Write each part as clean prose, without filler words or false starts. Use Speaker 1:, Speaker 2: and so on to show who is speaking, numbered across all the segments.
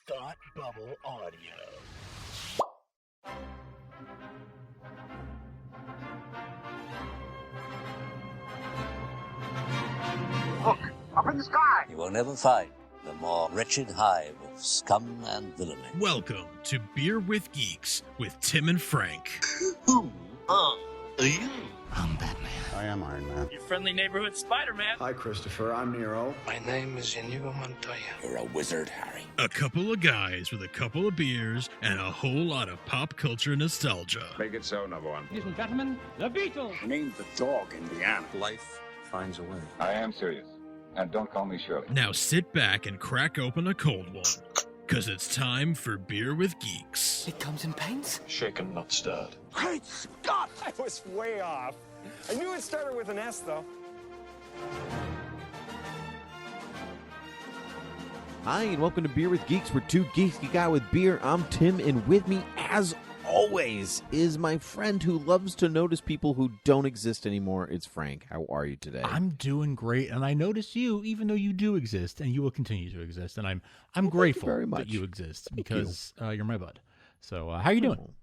Speaker 1: Thought Bubble Audio.
Speaker 2: Look, up in the sky!
Speaker 3: You will never find the more wretched hive of scum and villainy.
Speaker 4: Welcome to Beer with Geeks with Tim and Frank.
Speaker 1: Who are you?
Speaker 5: I'm Batman.
Speaker 6: I am Iron Man.
Speaker 7: Your friendly neighborhood Spider-Man.
Speaker 6: Hi, Christopher. I'm Nero.
Speaker 5: My name is Inigo Montoya.
Speaker 1: You're a wizard, Harry.
Speaker 4: A couple of guys with a couple of beers and a whole lot of pop culture nostalgia.
Speaker 6: Make it so, number one.
Speaker 7: Ladies and gentlemen, the Beatles.
Speaker 6: Name the dog, Indiana.
Speaker 3: Life finds a way.
Speaker 8: I am serious. And don't call me Shirley.
Speaker 4: Now sit back and crack open a cold one, because it's time for Beer with Geeks.
Speaker 5: It comes in pints?
Speaker 1: Shaken, not stirred.
Speaker 2: Great Scott!
Speaker 9: I was way off. I knew it started with an S, though.
Speaker 10: Hi, and welcome to Beer with Geeks. We're two geeks geek out with beer. I'm Tim, and with me, as always, is my friend who loves to notice people who don't exist anymore. It's Frank. How are you today?
Speaker 11: I'm doing great, and I notice you, even though you do exist, and you will continue to exist, and I'm grateful
Speaker 10: very much.
Speaker 11: that you exist because you're my bud. So, how are you doing?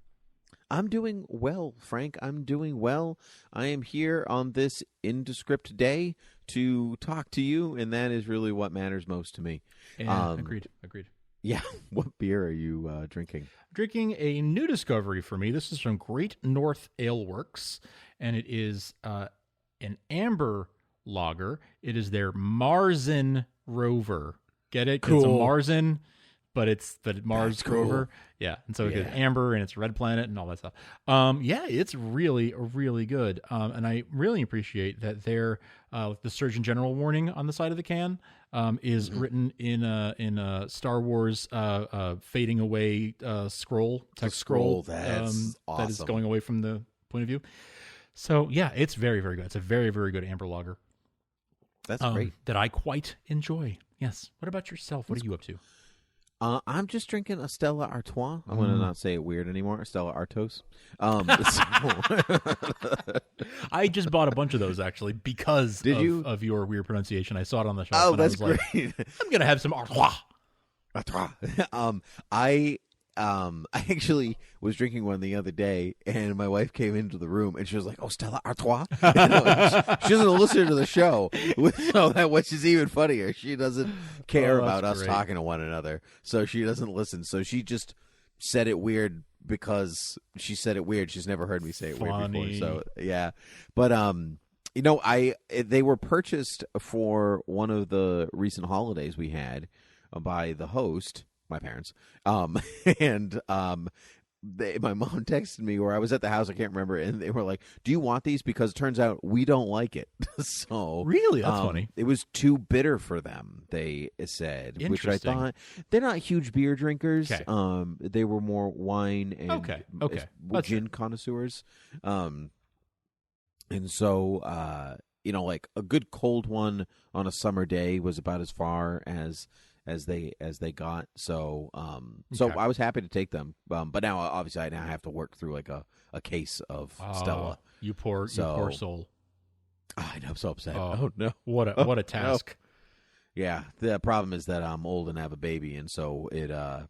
Speaker 10: I'm doing well, Frank. I'm doing well. I am here on this indescript day to talk to you, and that is really what matters most to me.
Speaker 11: Agreed.
Speaker 10: Yeah. What beer are you drinking?
Speaker 11: Drinking a new discovery for me. This is from Great North Aleworks, and it is an amber lager. It is their Marzen Rover. Get it?
Speaker 10: Cool.
Speaker 11: It's a Marzen, but it's Mars
Speaker 10: cool.
Speaker 11: Rover. Yeah, and so it's amber and it's red planet and all that stuff. Yeah, it's really, really good. And I really appreciate that their the Surgeon General warning on the side of the can is written in a Star Wars fading away scroll text scroll.
Speaker 10: That's awesome.
Speaker 11: That is going away from the point of view. So yeah, it's very, very good. It's a very, very good amber lager.
Speaker 10: That's great.
Speaker 11: That I quite enjoy. Yes. What about yourself? What are you up to?
Speaker 10: I'm just drinking a Stella Artois. I'm going to not say it weird anymore. Stella Artois.
Speaker 11: I just bought a bunch of those, actually, because of your weird pronunciation. I saw it on the shelf.
Speaker 10: Oh,
Speaker 11: and
Speaker 10: that's
Speaker 11: I was
Speaker 10: great.
Speaker 11: Like, I'm going to have some Artois.
Speaker 10: Artois. I actually was drinking one the other day, and my wife came into the room, and she was like, "Oh, Stella Artois." She doesn't listen to the show, so which is even funnier. She doesn't care about us talking to one another, so she doesn't listen. So she just said it weird because she said it weird. She's never heard me say it weird before. So yeah, but they were purchased for one of the recent holidays we had by the host. My parents, and my mom texted me, or I was at the house, I can't remember, and they were like, "Do you want these?" Because it turns out we don't like it. So
Speaker 11: really, that's funny.
Speaker 10: It was too bitter for them, they said, which I thought they're not huge beer drinkers.
Speaker 11: Okay.
Speaker 10: They were more wine and gin connoisseurs, and so like a good cold one on a summer day was about as far as they got, so I was happy to take them. But now obviously I now have to work through like a case of Stella.
Speaker 11: You poor soul.
Speaker 10: I know, I'm so upset. Oh no,
Speaker 11: what a task.
Speaker 10: No. Yeah, the problem is that I'm old and have a baby, and so it I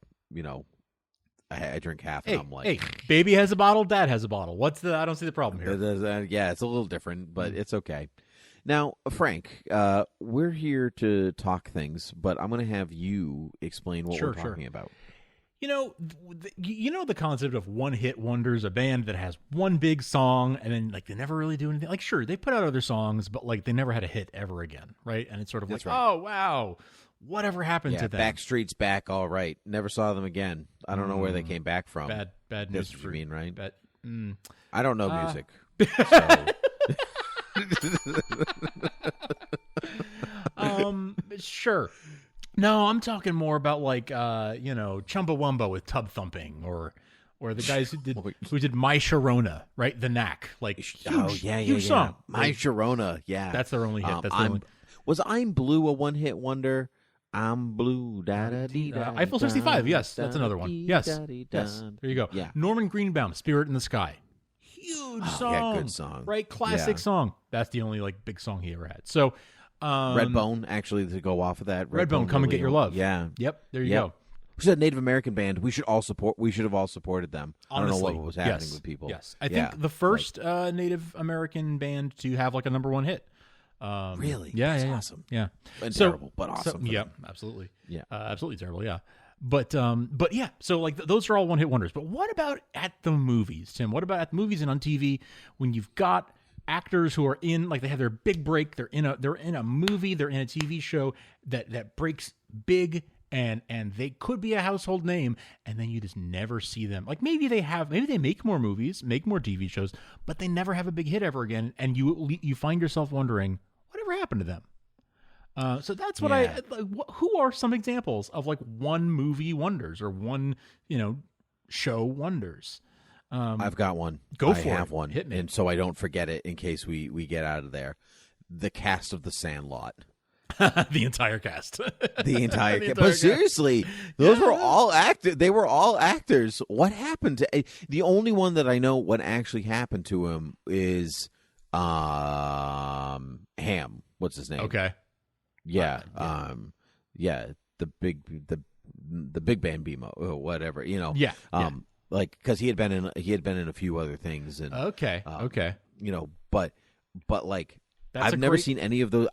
Speaker 10: drink half, and I'm like,
Speaker 11: hey, baby has a bottle, dad has a bottle. I don't see the problem here.
Speaker 10: Yeah, it's a little different, but it's okay. Now, Frank, we're here to talk things, but I'm going to have you explain what we're talking about.
Speaker 11: You know the concept of one-hit wonders, a band that has one big song and then like they never really do anything. Like, sure, they put out other songs, but like they never had a hit ever again, right? And it's sort of like, oh wow, whatever happened to them?
Speaker 10: Backstreet's back, all right. Never saw them again. I don't know where they came back from.
Speaker 11: Bad news.
Speaker 10: That's what you mean, right?
Speaker 11: Bad,
Speaker 10: I don't know music. So.
Speaker 11: Sure. No, I'm talking more about like Chumbawamba with Tub Thumping or the guys who did My Sharona, right? The Knack, like huge song.
Speaker 10: My Sharona, yeah.
Speaker 11: That's their only hit.
Speaker 10: Was I'm Blue a one-hit wonder? I'm blue, da-da-dee-da.
Speaker 11: Eiffel 65, yes, that's another one. Yes. There you go.
Speaker 10: Yeah.
Speaker 11: Norman Greenbaum, Spirit in the Sky. Huge song.
Speaker 10: Yeah, good song.
Speaker 11: Right? Classic song. That's the only like big song he ever had. So
Speaker 10: Redbone, actually, to go off of that.
Speaker 11: Redbone, Come and Get Your Love.
Speaker 10: Yeah.
Speaker 11: Yep. There you go.
Speaker 10: who said Native American band. We should have all supported them.
Speaker 11: Honestly,
Speaker 10: I don't know what was happening with people.
Speaker 11: Yes, I think the first Native American band to have like a #1 hit.
Speaker 10: Really?
Speaker 11: Yeah,
Speaker 10: awesome.
Speaker 11: Yeah,
Speaker 10: and terrible, but awesome.
Speaker 11: Yeah, absolutely.
Speaker 10: Yeah,
Speaker 11: absolutely terrible. Yeah, but yeah. So like those are all one-hit wonders. But what about at the movies, Tim? What about at the movies and on TV when you've got actors who are in, like, they have their big break, they're in a movie, they're in a TV show that breaks big, and they could be a household name, and then you just never see them. Like, maybe they make more movies, make more TV shows, but they never have a big hit ever again, and you find yourself wondering, whatever happened to them? So that's what who are some examples of like one movie wonders or one, show wonders?
Speaker 10: I've got one.
Speaker 11: Go for it.
Speaker 10: I have one.
Speaker 11: Hit me.
Speaker 10: And so I don't forget it in case we get out of there. The cast of The Sandlot.
Speaker 11: The entire cast.
Speaker 10: The entire cast. But seriously, those were all actors. They were all actors. What happened to... The only one that I know what actually happened to him is Ham. What's his name?
Speaker 11: Okay.
Speaker 10: Yeah. The big band Bimo or whatever,
Speaker 11: Yeah.
Speaker 10: Like, because he had been in a few other things, and
Speaker 11: okay,
Speaker 10: but like I've never seen any of those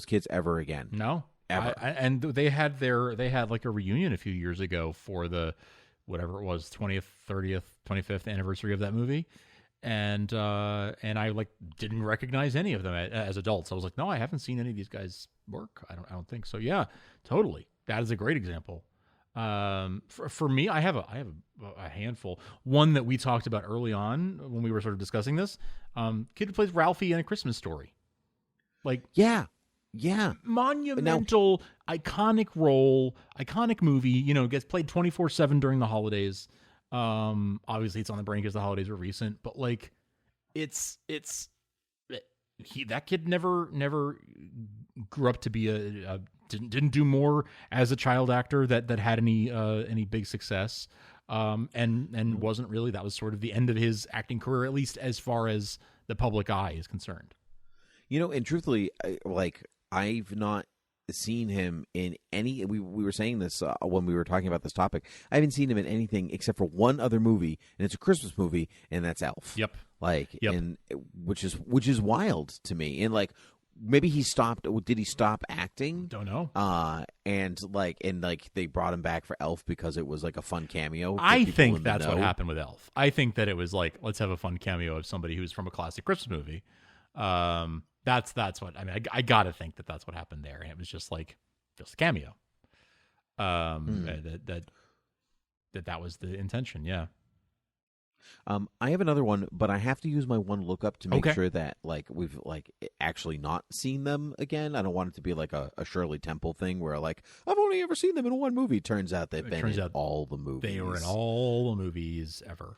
Speaker 10: kids ever again.
Speaker 11: No,
Speaker 10: ever.
Speaker 11: And they had like a reunion a few years ago for the whatever it was 20th, 30th, 25th anniversary of that movie, and I like didn't recognize any of them as adults. I was like, no, I haven't seen any of these guys work. I don't think so. Yeah, totally. That is a great example. For me, I have a handful. One that we talked about early on when we were sort of discussing this, kid who plays Ralphie in A Christmas Story. Like,
Speaker 10: yeah,
Speaker 11: monumental, iconic role, iconic movie. Gets played 24/7 during the holidays. Obviously, it's on the brain because the holidays were recent, but like, that kid never grew up to be a didn't do more as a child actor that had any big success, and wasn't really. That was sort of the end of his acting career, at least as far as the public eye is concerned.
Speaker 10: And truthfully, I've not seen him in any. We were saying this when we were talking about this topic. I haven't seen him in anything except for one other movie, and it's a Christmas movie, and that's Elf.
Speaker 11: Yep.
Speaker 10: And which is wild to me. And like, maybe he stopped. Did he stop acting?
Speaker 11: Don't know.
Speaker 10: And they brought him back for Elf because it was like a fun cameo.
Speaker 11: I think that's what happened with Elf. I think that it was like, let's have a fun cameo of somebody who's from a classic Christmas movie. That's what I mean. I gotta think that that's what happened there, and it was just a cameo. That was the intention. Yeah.
Speaker 10: I have another one, but I have to use my one lookup to make
Speaker 11: Okay.
Speaker 10: sure that we've actually not seen them again. I don't want it to be like a Shirley Temple thing where I've only ever seen them in one movie. Turns out they've been in all the movies.
Speaker 11: They were in all the movies ever.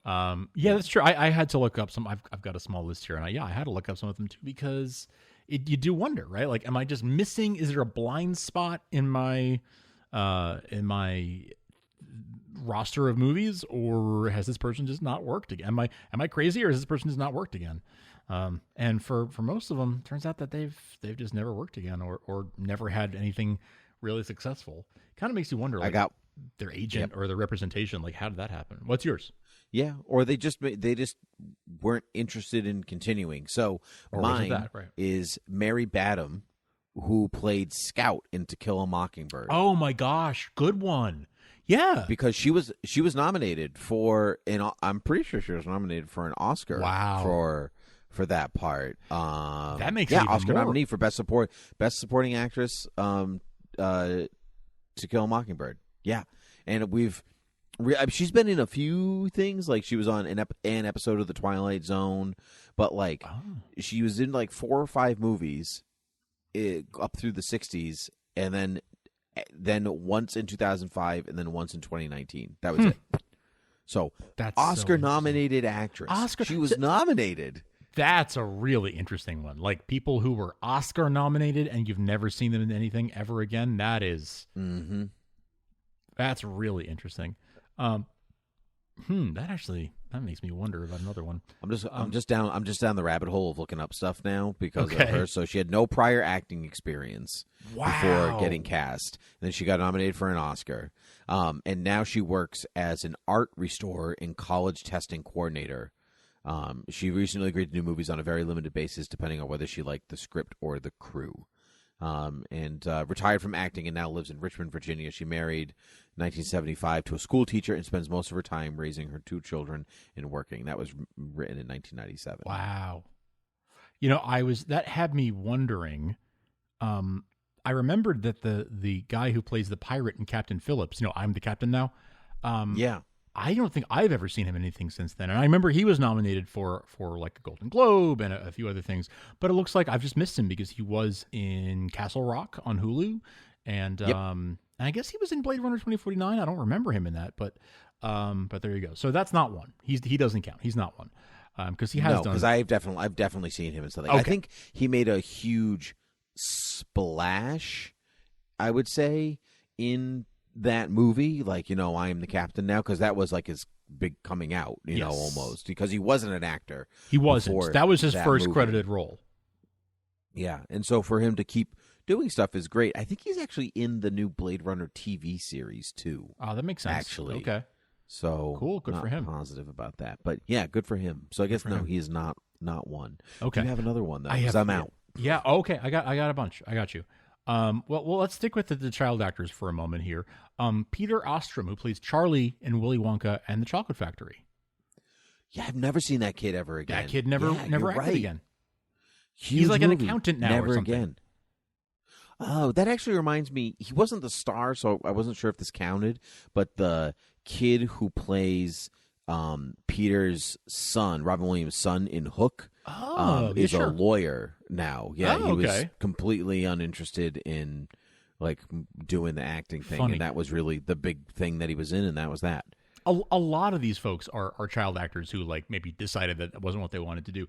Speaker 11: Yeah, that's true. I had to look up some. I've got a small list here, and I had to look up some of them too because you do wonder, right? Like, am I just missing? Is there a blind spot in my roster of movies, or has this person just not worked again? Am I crazy, or has this person just not worked again? And for most of them, turns out that they've just never worked again, or never had anything really successful. Kind of makes you wonder. Their agent or their representation. Like, how did that happen? What's yours?
Speaker 10: Yeah, or they just weren't interested in continuing. So mine is Mary Badham, who played Scout in To Kill a Mockingbird.
Speaker 11: Oh my gosh, good one. Yeah,
Speaker 10: because she was nominated for I'm pretty sure she was nominated for an Oscar.
Speaker 11: Wow.
Speaker 10: For that part.
Speaker 11: That makes it even
Speaker 10: Oscar
Speaker 11: more.
Speaker 10: nominee for best supporting actress. To Kill a Mockingbird. Yeah, and she's been in a few things. Like, she was on an episode of The Twilight Zone, but she was in 4 or 5 movies up through the 60s, and then once in 2005, and then once in 2019. That was it. So
Speaker 11: that's
Speaker 10: Oscar-nominated actress. She was nominated.
Speaker 11: That's a really interesting one. Like, people who were Oscar-nominated and you've never seen them in anything ever again. That is... Mm-hmm. That's really interesting. That actually That makes me wonder about another one.
Speaker 10: I'm just down the rabbit hole of looking up stuff now because of her. So she had no prior acting experience before getting cast. And then she got nominated for an Oscar. And now she works as an art restorer and college testing coordinator. She recently agreed to do movies on a very limited basis, depending on whether she liked the script or the crew. And retired from acting and now lives in Richmond, Virginia. She married in 1975 to a school teacher and spends most of her time raising her 2 children and working. That was written in 1997.
Speaker 11: Wow. That had me wondering. I remembered that the guy who plays the pirate in Captain Phillips, I'm the captain now.
Speaker 10: Yeah.
Speaker 11: I don't think I've ever seen him in anything since then. And I remember he was nominated for like a Golden Globe and a few other things. But it looks like I've just missed him because he was in Castle Rock on Hulu. And I guess he was in Blade Runner 2049. I don't remember him in that. But there you go. So that's not one. He doesn't count. He's not one. Because he has done.
Speaker 10: Because I've definitely seen him in something. Okay. I think he made a huge splash, I would say, in that movie, like, I am the captain now, because that was like his big coming out, almost, because he wasn't an actor.
Speaker 11: He wasn't. That was his first credited role.
Speaker 10: Yeah, and so for him to keep doing stuff is great. I think he's actually in the new Blade Runner TV series too.
Speaker 11: Oh, that makes sense.
Speaker 10: Actually,
Speaker 11: okay,
Speaker 10: so
Speaker 11: cool. Good for him.
Speaker 10: Positive about that, but yeah, good for him. So I guess he is not one.
Speaker 11: Okay,
Speaker 10: you have another one though, because I'm out.
Speaker 11: Yeah. Okay, I got a bunch. I got you. Well, let's stick with the child actors for a moment here. Peter Ostrom, who plays Charlie in Willy Wonka and the Chocolate Factory.
Speaker 10: Yeah, I've never seen that kid ever again.
Speaker 11: That kid never acted again.
Speaker 10: Huge
Speaker 11: He's like
Speaker 10: movie.
Speaker 11: an accountant now
Speaker 10: never
Speaker 11: or something.
Speaker 10: Again. Oh, that actually reminds me. He wasn't the star, so I wasn't sure if this counted. But the kid who plays Peter's son, Robin Williams' son in Hook, is a lawyer now. Yeah, he was completely uninterested in like doing the acting thing, and that was really the big thing that he was in, and that was that.
Speaker 11: A lot of these folks are child actors who like maybe decided that wasn't what they wanted to do.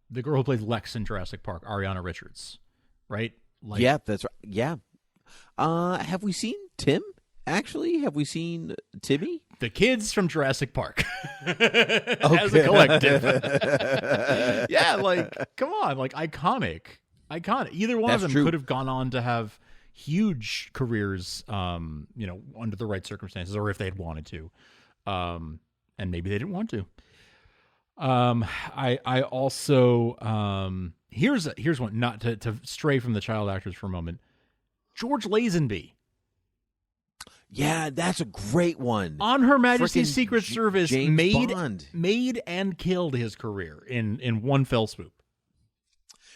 Speaker 11: The girl who plays Lex in Jurassic Park, Ariana Richards, right? Like,
Speaker 10: yeah, that's right. Yeah. Have we seen Tim? Actually, have we seen Timmy?
Speaker 11: The kids from Jurassic Park as a collective. Yeah, like, come on, like iconic. Either one of them could have gone on to have huge careers, under the right circumstances, or if they had wanted to. And maybe they didn't want to. I also, here's one, not to stray from the child actors for a moment. George Lazenby.
Speaker 10: Yeah, that's a great one.
Speaker 11: On Her Majesty's Secret Service,
Speaker 10: Bond.
Speaker 11: made and killed his career in one fell swoop.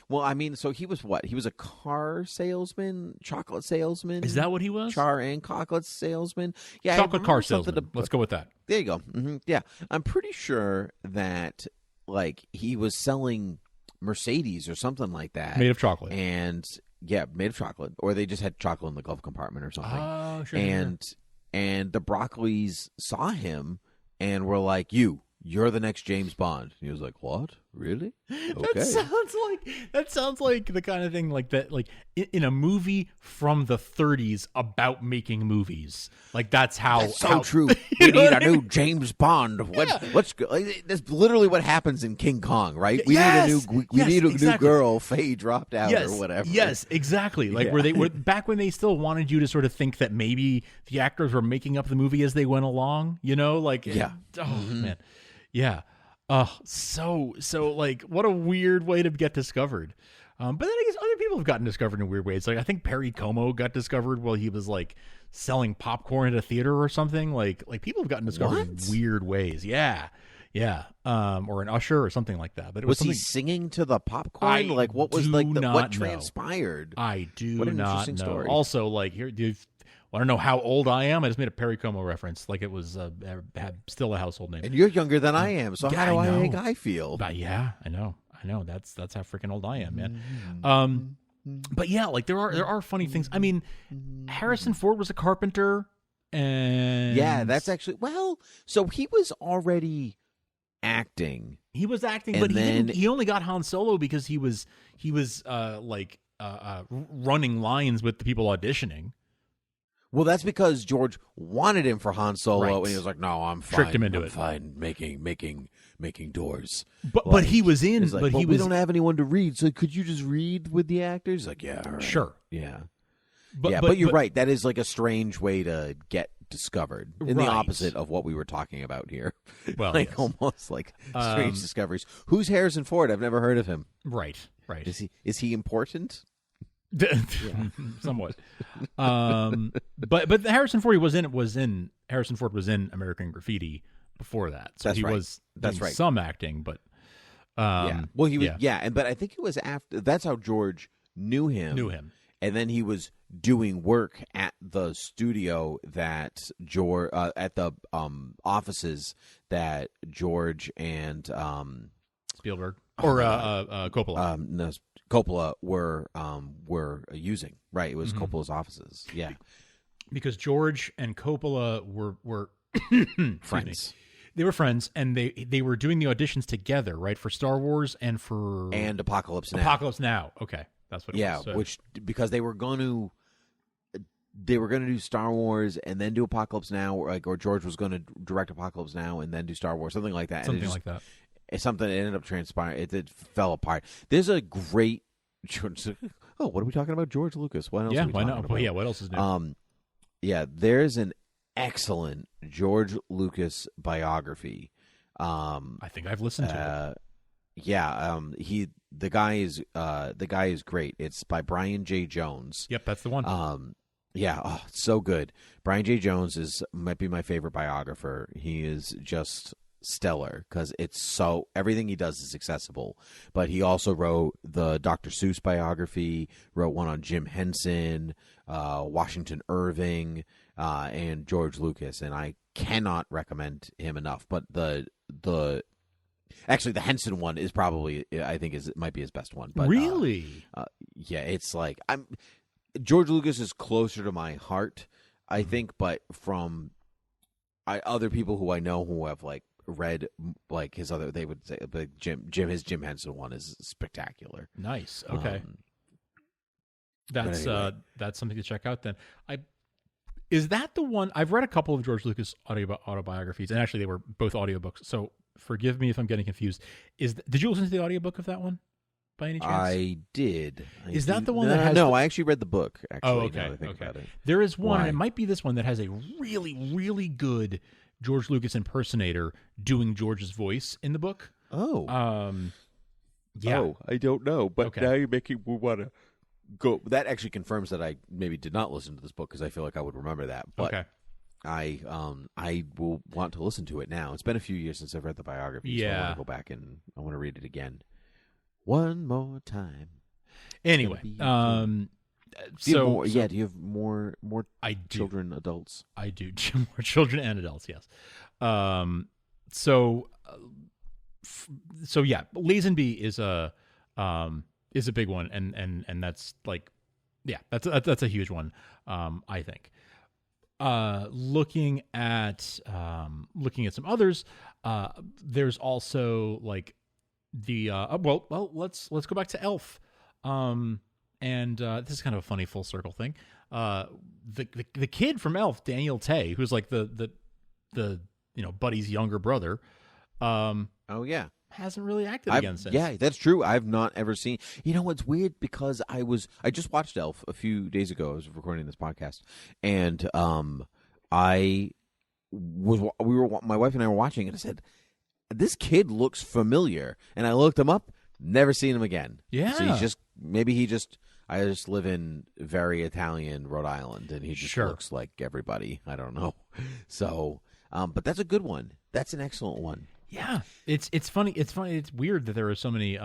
Speaker 10: Well, I mean, so he was what? He was a car salesman, chocolate salesman.
Speaker 11: Is that what he was?
Speaker 10: Char and chocolate salesman. Yeah,
Speaker 11: chocolate car salesman. Let's go with that.
Speaker 10: There you go. Mm-hmm. Yeah, I'm pretty sure that like he was selling Mercedes or something like that,
Speaker 11: made of chocolate.
Speaker 10: And yeah, made of chocolate, or they just had chocolate in the glove compartment or something.
Speaker 11: Oh, sure.
Speaker 10: And the Broccolis saw him and were like, You're the next James Bond. And he was like, what? Really? Okay.
Speaker 11: That sounds like the kind of thing like that, like in a movie from the 30s about making movies. Like that's how.
Speaker 10: That's so true. We need a new James Bond. Let's go. That's literally what happens in King Kong, right? We need a new girl. Faye dropped out or whatever.
Speaker 11: Yes, exactly. Like where they were back when they still wanted you to sort of think that maybe the actors were making up the movie as they went along. Man. Yeah. So like what a weird way to get discovered. But then I guess other people have gotten discovered in weird ways. Like I think Perry Como got discovered while he was like selling popcorn at a theater or something. Like people have gotten discovered in weird ways. Yeah. Yeah. Or an usher or something like that. But
Speaker 10: was he singing to the popcorn? Like what was like what transpired?
Speaker 11: I do
Speaker 10: what an
Speaker 11: not
Speaker 10: interesting
Speaker 11: know.
Speaker 10: Story.
Speaker 11: Also, like here, I don't know how old I am. I just made a Perry Como reference, like it was still a household name.
Speaker 10: And you're younger than I am, so how do I make I feel?
Speaker 11: But yeah, I know. That's how freaking old I am, man. But yeah, like there are funny things. I mean, Harrison Ford was a carpenter, and
Speaker 10: yeah, that's actually so he was already acting.
Speaker 11: He was acting, but he only got Han Solo because he was running lines with the people auditioning.
Speaker 10: Well, that's because George wanted him for Han Solo,
Speaker 11: Right.
Speaker 10: and he was like, "No, I'm fine.
Speaker 11: Tricked him into
Speaker 10: I'm
Speaker 11: it.
Speaker 10: fine making doors."
Speaker 11: But he was in.
Speaker 10: He's like,
Speaker 11: but
Speaker 10: "Well,
Speaker 11: he
Speaker 10: we
Speaker 11: was
Speaker 10: don't have anyone to read, so could you just read with the actors?" Like, yeah, all right.
Speaker 11: sure.
Speaker 10: Yeah,
Speaker 11: But
Speaker 10: but you're right. That is like a strange way to get discovered. In the
Speaker 11: Right.
Speaker 10: opposite of what we were talking about here.
Speaker 11: Well,
Speaker 10: like
Speaker 11: yes.
Speaker 10: almost like strange discoveries. Who's Harrison Ford? I've never heard of him.
Speaker 11: Right.
Speaker 10: Is he important?
Speaker 11: Somewhat. But Harrison Ford was in American Graffiti before that, so
Speaker 10: That's
Speaker 11: he
Speaker 10: right.
Speaker 11: was
Speaker 10: That's
Speaker 11: doing
Speaker 10: right.
Speaker 11: some acting, but
Speaker 10: Yeah. Well, he was. Yeah, but I think it was after. That's how George knew him. And then he was doing work at the studio that George at the offices that George and
Speaker 11: Spielberg or Coppola.
Speaker 10: No, Coppola were using. Right, it was Coppola's offices. Yeah,
Speaker 11: because George and Coppola were
Speaker 10: friends.
Speaker 11: They were friends, and they were doing the auditions together, right, for Star Wars and for
Speaker 10: Apocalypse Now.
Speaker 11: Apocalypse Now. Okay, that's what it was.
Speaker 10: Yeah,
Speaker 11: So-
Speaker 10: which because they were going to do Star Wars and then do Apocalypse Now, or George was going to direct Apocalypse Now and then do Star Wars, something like that.
Speaker 11: Something like that.
Speaker 10: It's something that ended up transpiring. It fell apart. There's a great. Oh, what are we talking about? George Lucas. What else?
Speaker 11: Yeah,
Speaker 10: are we
Speaker 11: why
Speaker 10: talking
Speaker 11: not?
Speaker 10: about?
Speaker 11: Well, yeah, what else is new?
Speaker 10: Yeah, there's an excellent George Lucas biography.
Speaker 11: I think I've listened to it.
Speaker 10: Yeah, the guy is great. It's by Brian J. Jones.
Speaker 11: Yep, that's the one.
Speaker 10: Yeah, it's so good. Brian J. Jones might be my favorite biographer. He is just stellar because everything he does is accessible. But he also wrote the Dr. Seuss biography, wrote one on Jim Henson, Washington Irving, and George Lucas, and I cannot recommend him enough. But actually the Henson one is probably, I think, might be his best one. But
Speaker 11: really?
Speaker 10: yeah, it's like George Lucas is closer to my heart, I think, but from other people who I know who have like read like his other, they would say like his Jim Henson one is spectacular.
Speaker 11: Nice. Okay.
Speaker 10: Anyway.
Speaker 11: That's something to check out then. Is that the one? I've read a couple of George Lucas autobiographies, and actually they were both audiobooks. So forgive me if I'm getting confused. Did you listen to the audiobook of that one by any chance?
Speaker 10: I did.
Speaker 11: Is that the one that has
Speaker 10: No, I actually read the book, actually.
Speaker 11: Oh, okay.
Speaker 10: Now that I think about it.
Speaker 11: There is one,
Speaker 10: Why?
Speaker 11: and it might be this one, that has a really, really good George Lucas impersonator doing George's voice in the book.
Speaker 10: Oh.
Speaker 11: Yeah.
Speaker 10: Oh, I don't know, but
Speaker 11: Okay.
Speaker 10: now you're making me want to go. That actually confirms that I maybe did not listen to this book because I feel like I would remember that. But
Speaker 11: Okay.
Speaker 10: I will want to listen to it now. It's been a few years since I've read the biography, so I
Speaker 11: Yeah.
Speaker 10: want to go back and I want to read it again. One more time.
Speaker 11: Anyway,
Speaker 10: Do you have more,
Speaker 11: so
Speaker 10: do you have more
Speaker 11: I do.
Speaker 10: children, adults?
Speaker 11: I do. More children and adults, yes. So yeah, Lazenby is a big one, and that's like, yeah, that's a huge one. I think. Looking at some others, there's also like the let's go back to Elf. And this is kind of a funny full circle thing. The kid from Elf, Daniel Tay, who's like the Buddy's younger brother.
Speaker 10: Oh yeah,
Speaker 11: hasn't really acted again since.
Speaker 10: Yeah, that's true. I've not ever seen. You know what's weird, because I just watched Elf a few days ago. I was recording this podcast, and my wife and I were watching, and I said, "This kid looks familiar," and I looked him up. Never seen him again.
Speaker 11: Yeah.
Speaker 10: So I just live in very Italian Rhode Island, and he just looks like everybody. I don't know. So, but that's a good one. That's an excellent one.
Speaker 11: Yeah. It's funny. It's weird that there are so many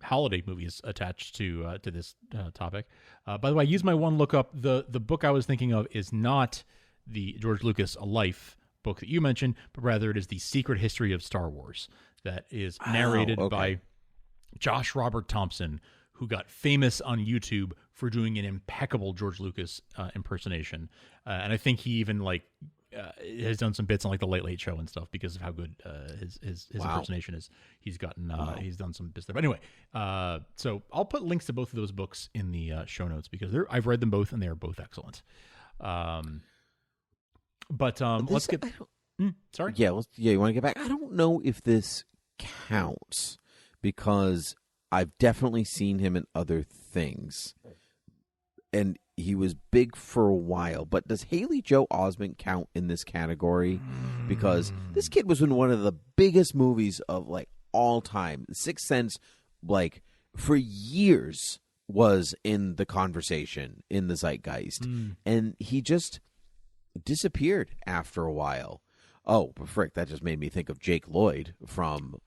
Speaker 11: holiday movies attached to this topic. By the way, I used my one lookup. The book I was thinking of is not the George Lucas A Life book that you mentioned, but rather it is The Secret History of Star Wars, that is narrated by Josh Robert Thompson, who got famous on YouTube for doing an impeccable George Lucas impersonation. And I think he even has done some bits on like the Late Late Show and stuff because of how good his impersonation is. He's gotten he's done some bits there. But anyway, so I'll put links to both of those books in the show notes because I've read them both and they are both excellent. Let's get. Sorry.
Speaker 10: Yeah. You want to get back? I don't know if this counts because I've definitely seen him in other things, and he was big for a while. But does Haley Joel Osment count in this category? Because this kid was in one of the biggest movies of like all time. Sixth Sense, like for years, was in the conversation, in the zeitgeist, and he just disappeared after a while. Oh, but frick, that just made me think of Jake Lloyd from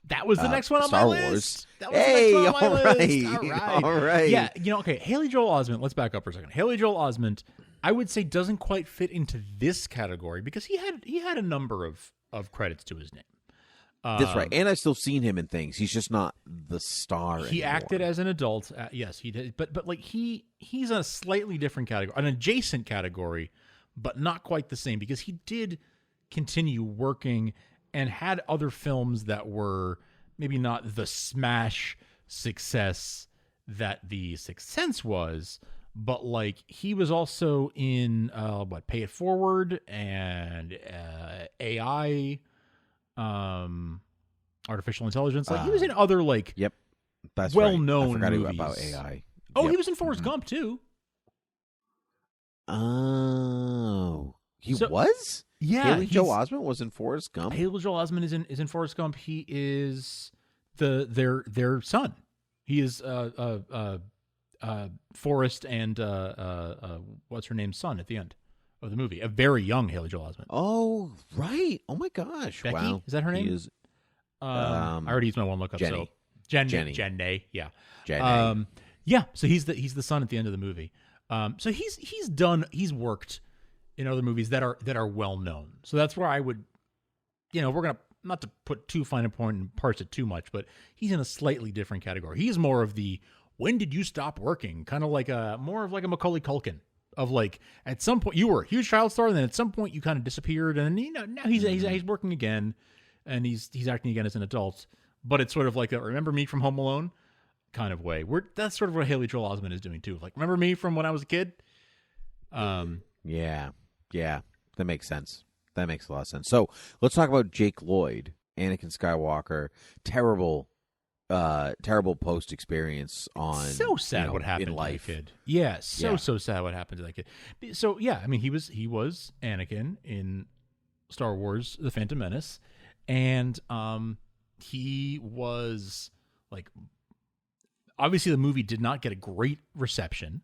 Speaker 11: that was the next one on
Speaker 10: Star
Speaker 11: my
Speaker 10: Wars.
Speaker 11: list. That was the next one on my list.
Speaker 10: All right.
Speaker 11: Yeah, okay, Haley Joel Osment, let's back up for a second. Haley Joel Osment, I would say doesn't quite fit into this category because he had a number of credits to his name.
Speaker 10: That's right. And I've still seen him in things. He's just not the star
Speaker 11: He
Speaker 10: anymore.
Speaker 11: acted as an adult. Yes, he did. But like he's a slightly different category, an adjacent category, but not quite the same because he did continue working and had other films that were maybe not the smash success that the Sixth Sense was, but like he was also in Pay It Forward and AI, artificial intelligence. Like he was in other like
Speaker 10: that's
Speaker 11: well-known
Speaker 10: right. I forgot
Speaker 11: movies.
Speaker 10: about AI.
Speaker 11: Oh, he was in Forrest Gump too.
Speaker 10: Oh, he was.
Speaker 11: Yeah,
Speaker 10: Haley Joel Osment was in Forrest Gump.
Speaker 11: Haley Joel Osment is in Forrest Gump. He is their son. He is Forrest and what's her name's son at the end of the movie. A very young Haley Joel Osment.
Speaker 10: Oh right. Oh my gosh.
Speaker 11: Becky?
Speaker 10: Wow.
Speaker 11: Is that her name?
Speaker 10: He is,
Speaker 11: I already used my one lookup.
Speaker 10: Jenny.
Speaker 11: So Jenny. Yeah.
Speaker 10: Jenny.
Speaker 11: Yeah. So he's the son at the end of the movie. So he's worked in other movies that are well known. So that's where I would, we're gonna not to put too fine a point and parse it too much, but he's in a slightly different category. He's more of the when did you stop working? Kind of like more of like a Macaulay Culkin of like at some point you were a huge child star, and then at some point you kind of disappeared, and now he's working again, and he's acting again as an adult. But it's sort of like a remember me from Home Alone kind of way. That's sort of what Haley Joel Osment is doing too. Like remember me from when I was a kid.
Speaker 10: Yeah, that makes sense. That makes a lot of sense. So let's talk about Jake Lloyd, Anakin Skywalker. Terrible post experience on.
Speaker 11: So sad what happened
Speaker 10: in life.
Speaker 11: To that kid. Yeah, so sad what happened to that kid. So yeah, I mean he was Anakin in Star Wars: The Phantom Menace, and he was like obviously the movie did not get a great reception.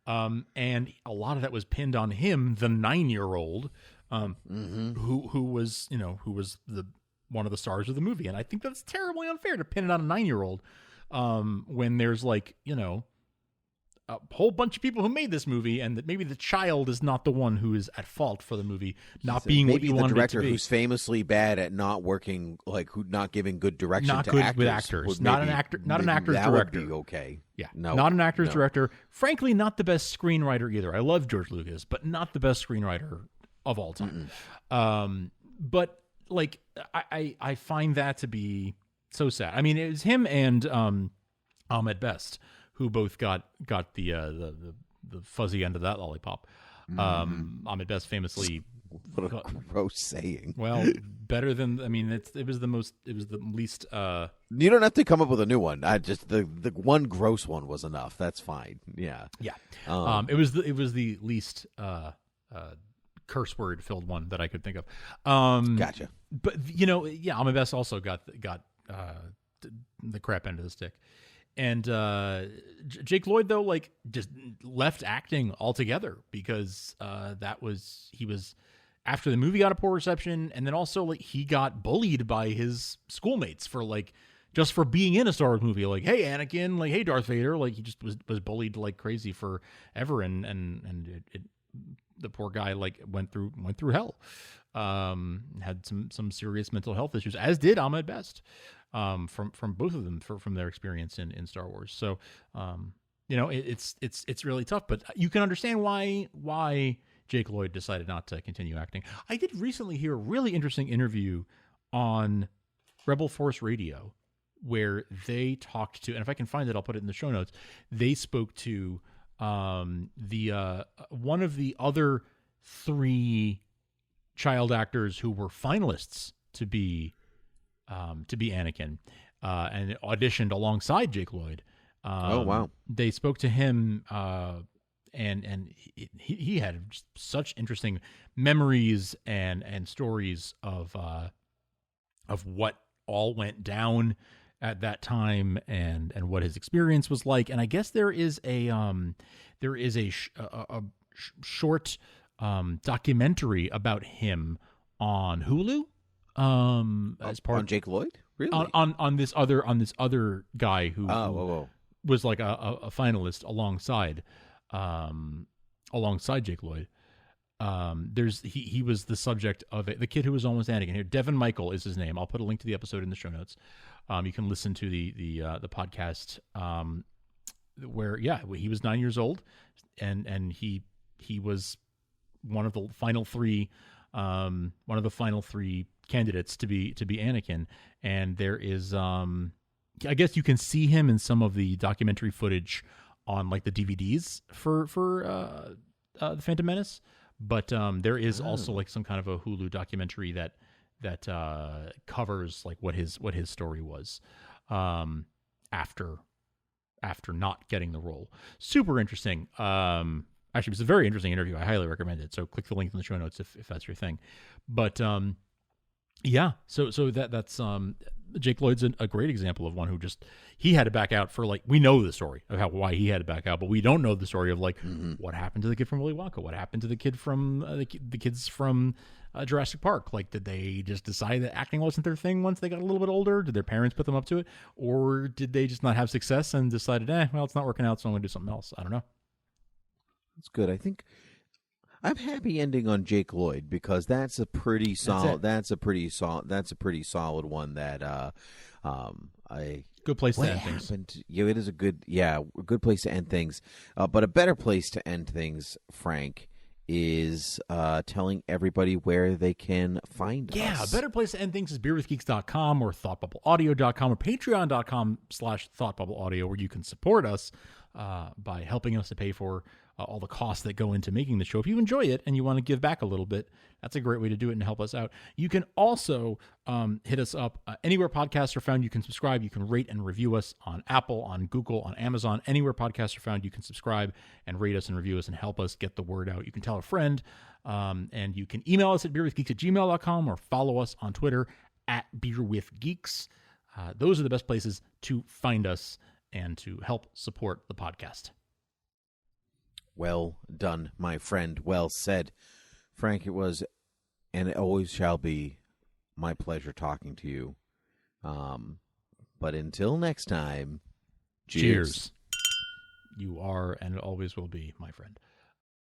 Speaker 11: And a lot of that was pinned on him, the 9-year-old, who was the one of the stars of the movie. And I think that's terribly unfair to pin it on a 9-year-old, when there's like, a whole bunch of people who made this movie, and that maybe the child is not the one who is at fault for the movie not being what you wanted it to be. Maybe the
Speaker 10: director who's famously bad at not working, not giving good direction
Speaker 11: not
Speaker 10: to
Speaker 11: good
Speaker 10: actors.
Speaker 11: With actors. Not an actor's director.
Speaker 10: That would be okay.
Speaker 11: Yeah,
Speaker 10: no,
Speaker 11: not an actor's director. Frankly, not the best screenwriter either. I love George Lucas, but not the best screenwriter of all time. But like, I find that to be so sad. I mean, it was him and Ahmed Best who both got the fuzzy end of that lollipop. Ahmed Best famously.
Speaker 10: What a gross saying.
Speaker 11: Well, better than it was the least.
Speaker 10: You don't have to come up with a new one. I just the one gross one was enough. That's fine. Yeah.
Speaker 11: It was the least curse word filled one that I could think of.
Speaker 10: Gotcha.
Speaker 11: But Ahmed Best also got the crap end of the stick. And Jake Lloyd, though, like just left acting altogether because he was after the movie got a poor reception, and then also like he got bullied by his schoolmates for like just for being in a Star Wars movie. Like, hey Anakin, like hey Darth Vader, like he just was bullied like crazy forever, and the poor guy like went through hell, had some serious mental health issues, as did Ahmed Best. From both of them from their experience in Star Wars. So, it's really tough, but you can understand why Jake Lloyd decided not to continue acting. I did recently hear a really interesting interview on Rebel Force Radio where they talked to, and if I can find it, I'll put it in the show notes. They spoke to the one of the other 3 child actors who were finalists to be Anakin, and auditioned alongside Jake Lloyd.
Speaker 10: Oh wow!
Speaker 11: They spoke to him, and he had such interesting memories and stories of what all went down at that time and what his experience was like. And I guess there is a short documentary about him on Hulu. As part
Speaker 10: on Jake Lloyd, really?
Speaker 11: On this other guy who was like a finalist alongside Jake Lloyd. He was the subject of it. The kid who was almost Anakin here. Devin Michael is his name. I'll put a link to the episode in the show notes. You can listen to the podcast where he was 9 years old, and he was one of the final 3 candidates to be Anakin. And there is I guess you can see him in some of the documentary footage on like the DVDs for the Phantom Menace, but there is also like some kind of a Hulu documentary that covers like what his story was after not getting the role. Super interesting. Actually, it was a very interesting interview. I highly recommend it. So click the link in the show notes if that's your thing. But yeah, so that's Jake Lloyd's a great example of one who he had to back out for like, we know the story of why he had to back out, but we don't know the story of like what happened to the kid from Willy Wonka, what happened to the kid from the kids from Jurassic Park. Like, did they just decide that acting wasn't their thing once they got a little bit older? Did their parents put them up to it, or did they just not have success and decided, well, it's not working out, so I'm gonna do something else? I don't know.
Speaker 10: That's good. I think I'm happy ending on Jake Lloyd because that's a pretty solid. That's a pretty solid one. That
Speaker 11: good place to end things.
Speaker 10: It is a good place to end things. But a better place to end things, Frank, is telling everybody where they can find us.
Speaker 11: Yeah, a better place to end things is beerwithgeeks.com or thoughtbubbleaudio.com or patreon.com/thoughtbubbleaudio, where you can support us by helping us to pay for all the costs that go into making the show. If you enjoy it and you want to give back a little bit, that's a great way to do it and help us out. You can also hit us up anywhere podcasts are found. You can subscribe. You can rate and review us on Apple, on Google, on Amazon. Anywhere podcasts are found, you can subscribe and rate us and review us and help us get the word out. You can tell a friend, and you can email us at beerwithgeeks@gmail.com or follow us on Twitter at beerwithgeeks. Those are the best places to find us and to help support the podcast.
Speaker 10: Well done, my friend. Well said. Frank, it was, and it always shall be, my pleasure talking to you. But until next time, cheers.
Speaker 11: You are and always will be, my friend.